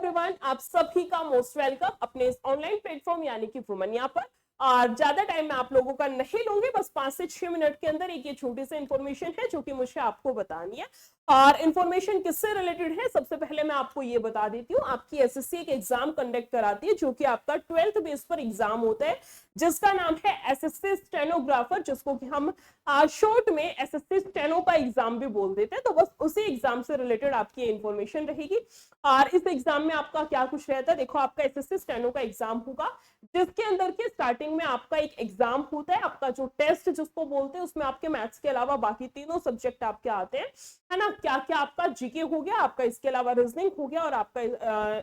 Everyone, आप सभी का मोस्ट वेलकम अपने इस ऑनलाइन प्लेटफॉर्म यानी कि वुमन पर। और ज्यादा टाइम मैं आप लोगों का नहीं लूंगी, बस 5 से 6 मिनट के अंदर एक ये छोटी सी इंफॉर्मेशन है जो कि मुझे आपको बतानी है। और इंफॉर्मेशन किससे रिलेटेड है, सबसे पहले मैं आपको ये बता देती हूँ। आपकी एसएससी एक एग्जाम कंडक्ट कराती है जो कि आपका 12th बेस पर एग्जाम होता है, जिसका नाम है एसएससी स्टेनोग्राफर, जिसको कि हम शॉर्ट में एसएससी स्टेनो का एग्जाम भी बोल देते हैं। तो बस उसी एग्जाम से रिलेटेड आपकी इंफॉर्मेशन रहेगी। और इस एग्जाम में आपका क्या कुछ रहता है, देखो आपका एसएससी स्टेनो का एग्जाम होगा, जिसके अंदर के स्टार्टिंग में आपका एक एग्जाम होता है, आपका जो टेस्ट जिसको बोलते हैं, उसमें आपके मैथ्स के अलावा बाकी तीनों सब्जेक्ट आपके आते हैं, है ना। क्या क्या आपका जीके हो गया, आपका इसके अलावा रीजनिंग हो गया और आपका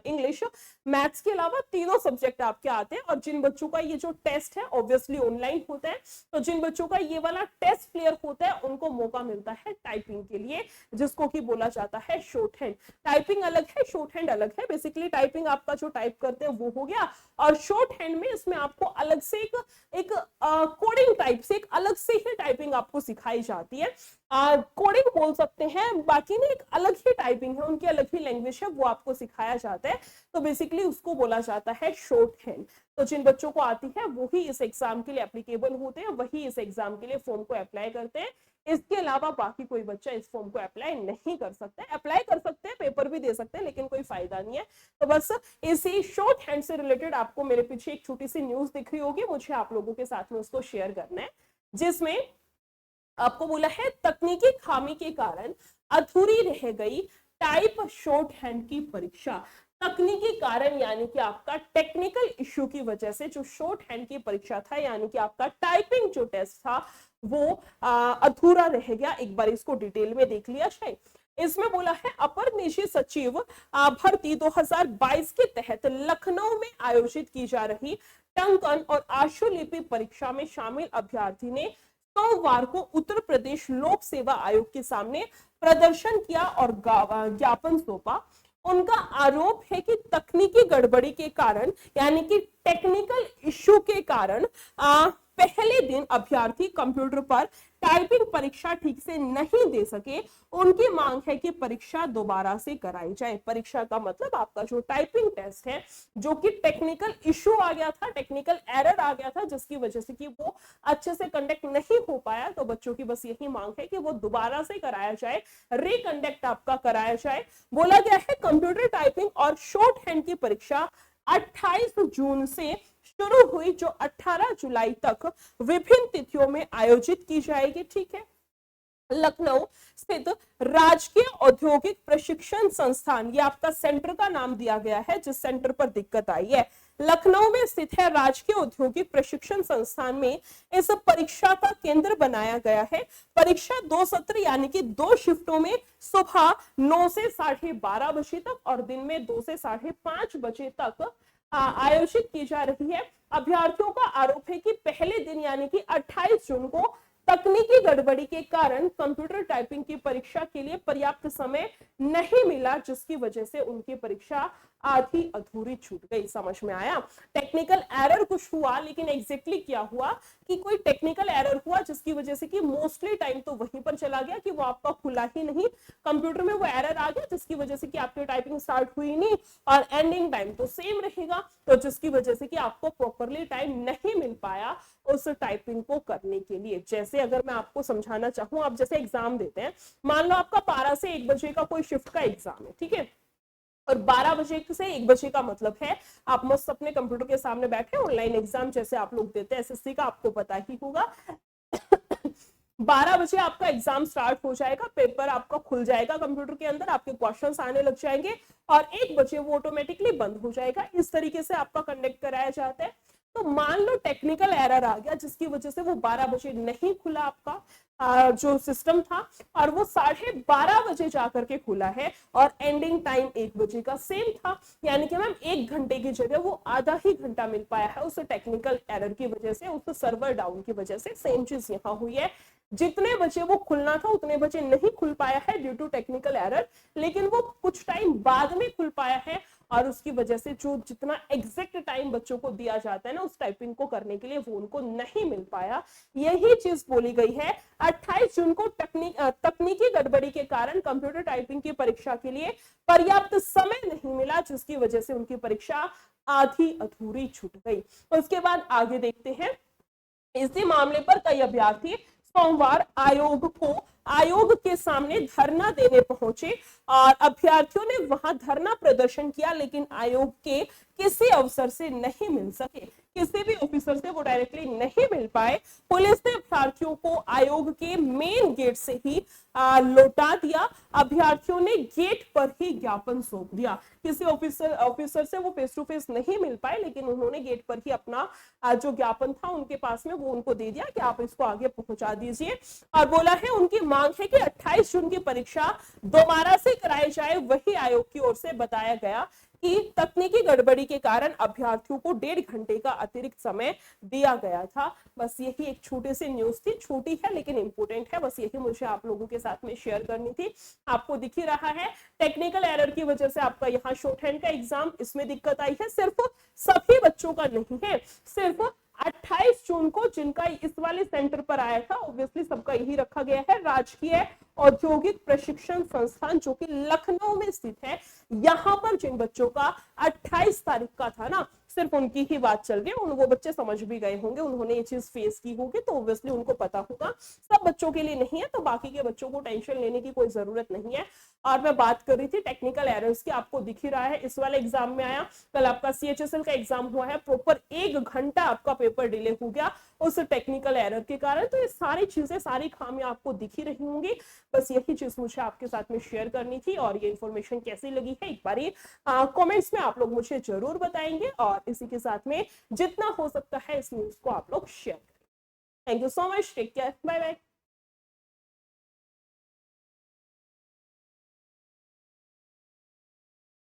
इंग्लिश, मैथ्स के अलावा तीनों सब्जेक्ट आपके आते हैं। और जिन बच्चों का ये जो टेस्ट है ऑब्वियसली ऑनलाइन होता है, तो जिन बच्चों का ये वाला टेस्ट क्लियर होता है उनको मौका मिलता है टाइपिंग के लिए, जिसको कि बोला जाता है शॉर्ट हैंड। टाइपिंग अलग है, शॉर्ट हैंड अलग है। बेसिकली टाइपिंग आपका जो टाइप करते हैं वो हो गया, और शॉर्ट हैंड में इसमें आपको अलग से एक कोडिंग टाइप से एक अलग से ही टाइपिंग आपको सिखाई जाती है। कोडिंग बोल सकते हैं, बाकी में एक अलग ही टाइपिंग है, उनकी अलग ही लैंग्वेज है, वो आपको सिखाया जाता है। तो बेसिकली उसको बोला जाता है शॉर्ट हैंड। तो जिन बच्चों को आती है वही इस एग्जाम के लिए एप्लीकेबल होते हैं, वही इस एग्जाम के लिए फॉर्म को अप्लाई करते हैं। इसके अलावा बाकी कोई बच्चा इस फॉर्म को अप्लाई नहीं कर सकता है। अप्लाई कर सकते हैं, पेपर भी दे सकते हैं, लेकिन कोई फायदा नहीं है। तो बस इसी शॉर्ट हैंड से रिलेटेड आपको मेरे पीछे एक छोटी सी न्यूज दिख रही होगी, मुझे आप लोगों के साथ में उसको शेयर करना है, जिसमें आपको बोला है तकनीकी खामी के कारण अधूरी रह गई टाइप शॉर्ट हैंड की परीक्षा। तकनीकी कारण यानी कि आपका टेक्निकल इश्यू की वजह से जो शॉर्ट हैंड की परीक्षा था, यानी कि आपका टाइपिंग जो टेस्ट था वो अधूरा रह गया। एक बार इसको डिटेल में देख लिया जाए। इसमें बोला है अपर निजी सचिव भर्ती 2022 के तहत लखनऊ में आयोजित की जा रही टंकन और आशुलिपि परीक्षा में शामिल अभ्यर्थी ने सोमवार को उत्तर प्रदेश लोक सेवा आयोग के सामने प्रदर्शन किया और ज्ञापन सौंपा। उनका आरोप है कि तकनीकी गड़बड़ी के कारण, यानी कि टेक्निकल इश्यू के कारण पहले दिन अभ्यर्थी कंप्यूटर पर टाइपिंग परीक्षा ठीक से नहीं दे सके। उनकी मांग है कि परीक्षा दोबारा से कराई जाए। परीक्षा का मतलब आपका जो टाइपिंग टेस्ट है, जो कि टेक्निकल इश्यू आ गया था, टेक्निकल एरर आ गया था, जिसकी वजह से कि वो अच्छे से कंडक्ट नहीं हो पाया। तो बच्चों की बस यही मांग है कि वो दोबारा से कराया जाए, रिकंडक्ट आपका कराया जाए। बोला गया है कंप्यूटर टाइपिंग और शॉर्ट हैंड की परीक्षा 28 जून से शुरू हुई, जो 18 जुलाई तक विभिन्न तिथियों में आयोजित की जाएगी। ठीक है। लखनऊ स्थित राजकीय औद्योगिक प्रशिक्षण संस्थान, ये आपका सेंटर का नाम दिया गया है, जिस सेंटर पर दिक्कत आई है, लखनऊ में स्थित है राजकीय औद्योगिक प्रशिक्षण संस्थान में इस परीक्षा का केंद्र बनाया गया है। परीक्षा 2 सत्र यानी कि 2 शिफ्टों में सुबह 9 से 12:30 बजे तक और दिन में 2 से 5:30 बजे तक आयोजित की जा रही है। अभ्यर्थियों का आरोप है कि पहले दिन यानी कि 28 जून को तकनीकी गड़बड़ी के कारण कंप्यूटर टाइपिंग की परीक्षा के लिए पर्याप्त समय नहीं मिला, जिसकी वजह से उनकी परीक्षा आधी अधूरी छूट गई। समझ में आया? टेक्निकल एरर कुछ हुआ, लेकिन एग्जैक्टली क्या हुआ कि कोई टेक्निकल एरर हुआ, जिसकी वजह से कि मोस्टली टाइम तो वहीं पर चला गया कि वो आपका खुला ही नहीं, कंप्यूटर में वो एरर आ गया, जिसकी वजह से कि आपकी टाइपिंग स्टार्ट हुई नहीं और एंडिंग टाइम तो सेम रहेगा, तो जिसकी वजह से कि आपको प्रॉपरली टाइम नहीं मिल पाया उस टाइपिंग को करने के लिए। जैसे अगर मैं आपको समझाना चाहूँ, आप जैसे एग्जाम देते हैं, मान लो आपका 12 से 1 बजे का कोई शिफ्ट का एग्जाम है, ठीक है, और 12 बजे से 1 बजे का मतलब है आप मस्त अपने कंप्यूटर के सामने बैठे ऑनलाइन एग्जाम जैसे आप लोग देते हैं एसएससी का, आपको पता ही होगा। 12 बजे आपका एग्जाम स्टार्ट हो जाएगा, पेपर आपका खुल जाएगा कंप्यूटर के अंदर, आपके क्वेश्चंस आने लग जाएंगे और 1 बजे वो ऑटोमेटिकली बंद हो जाएगा। इस तरीके से आपका कंडक्ट कराया जाता है। तो मान लो टेक्निकल एरर आ गया, जिसकी वजह से वो 12 बजे नहीं खुला आपका जो सिस्टम था, और वो 12:30 बजे जाकर के खुला है और एंडिंग टाइम 1 बजे का सेम था, यानी कि मैम 1 घंटे की जगह वो आधा ही घंटा मिल पाया है उस टेक्निकल एरर की वजह से, उस सर्वर डाउन की वजह से। सेम चीज यहाँ हुई है, जितने बजे वो खुलना था उतने बजे नहीं खुल पाया है ड्यू टू टेक्निकल एरर, लेकिन वो कुछ टाइम बाद में खुल पाया है और उसकी वजह से जो जितना एग्जैक्ट टाइम बच्चों को दिया जाता है ना उस टाइपिंग को करने के लिए वो उनको नहीं मिल पाया। यही चीज बोली गई है। 28 जून को तकनीकी गड़बड़ी के कारण कंप्यूटर टाइपिंग की परीक्षा के लिए पर्याप्त समय नहीं मिला, जिसकी वजह से उनकी परीक्षा आधी अधूरी छूट गई। उसके बाद आगे देखते हैं, इसी मामले पर कई अभ्यर्थी सोमवार आयोग के सामने धरना देने पहुंचे और अभ्यर्थियों ने वहां धरना प्रदर्शन किया, लेकिन आयोग के किसी अफसर से नहीं मिल सके, किसी भी ऑफिसर से वो डायरेक्टली नहीं मिल पाए। पुलिस ने अभ्यर्थियों को आयोग के मेन गेट से ही लौटा दिया। अभ्यर्थियों ने गेट पर ही ज्ञापन सौंप दिया। किसी ऑफिसर से वो फेस टू फेस नहीं मिल पाए, लेकिन उन्होंने गेट पर ही अपना जो ज्ञापन था उनके पास में वो उनको दे दिया कि आप इसको आगे पहुंचा दीजिए। और बोला है उनकी मांग है कि 28 जून की परीक्षा दोबारा से कराई जाए। वही आयोग की ओर से बताया गया कि तकनीकी गड़बड़ी के कारण अभ्यर्थियों को 1.5 घंटे का अतिरिक्त समय दिया गया था। बस यही एक छोटी सी न्यूज थी, छोटी है लेकिन इंपॉर्टेंट है। बस यही मुझे आप लोगों के साथ में शेयर करनी थी। आपको दिख ही रहा है टेक्निकल एरर की वजह से आपका यहाँ शॉर्ट हैंड का एग्जाम इसमें दिक्कत आई है। सिर्फ सभी बच्चों का नहीं है, सिर्फ 28 जून को जिनका इस वाले सेंटर पर आया था, ऑब्वियसली सबका यही रखा गया है। राजकीय औद्योगिक प्रशिक्षण संस्थान जो कि लखनऊ में स्थित है, यहां पर जिन बच्चों का 28 तारीख का था ना, सिर्फ उनकी ही बात चल रही है। वो बच्चे समझ भी गए होंगे, उन्होंने ये चीज फेस की होगी, तो ऑब्वियसली उनको पता होगा। सब बच्चों के लिए नहीं है, तो बाकी के बच्चों को टेंशन लेने की कोई जरूरत नहीं है। और मैं बात कर रही थी टेक्निकल एरर्स की, आपको दिख ही रहा है इस वाले एग्जाम में आया। कल आपका CHSL का एग्जाम हुआ है, प्रॉपर 1 घंटा आपका पेपर डिले हो गया उस टेक्निकल एरर के कारण। तो ये सारी चीजें, सारी खामियां आपको दिख ही रही होंगी। बस यही चीज मुझे आपके साथ में शेयर करनी थी। और ये इन्फॉर्मेशन कैसी लगी है एक बार कमेंट्स में आप लोग मुझे जरूर बताएंगे। और इसी के साथ में जितना हो सकता है इस न्यूज को आप लोग शेयर करें। Thank you so much, take care, bye bye.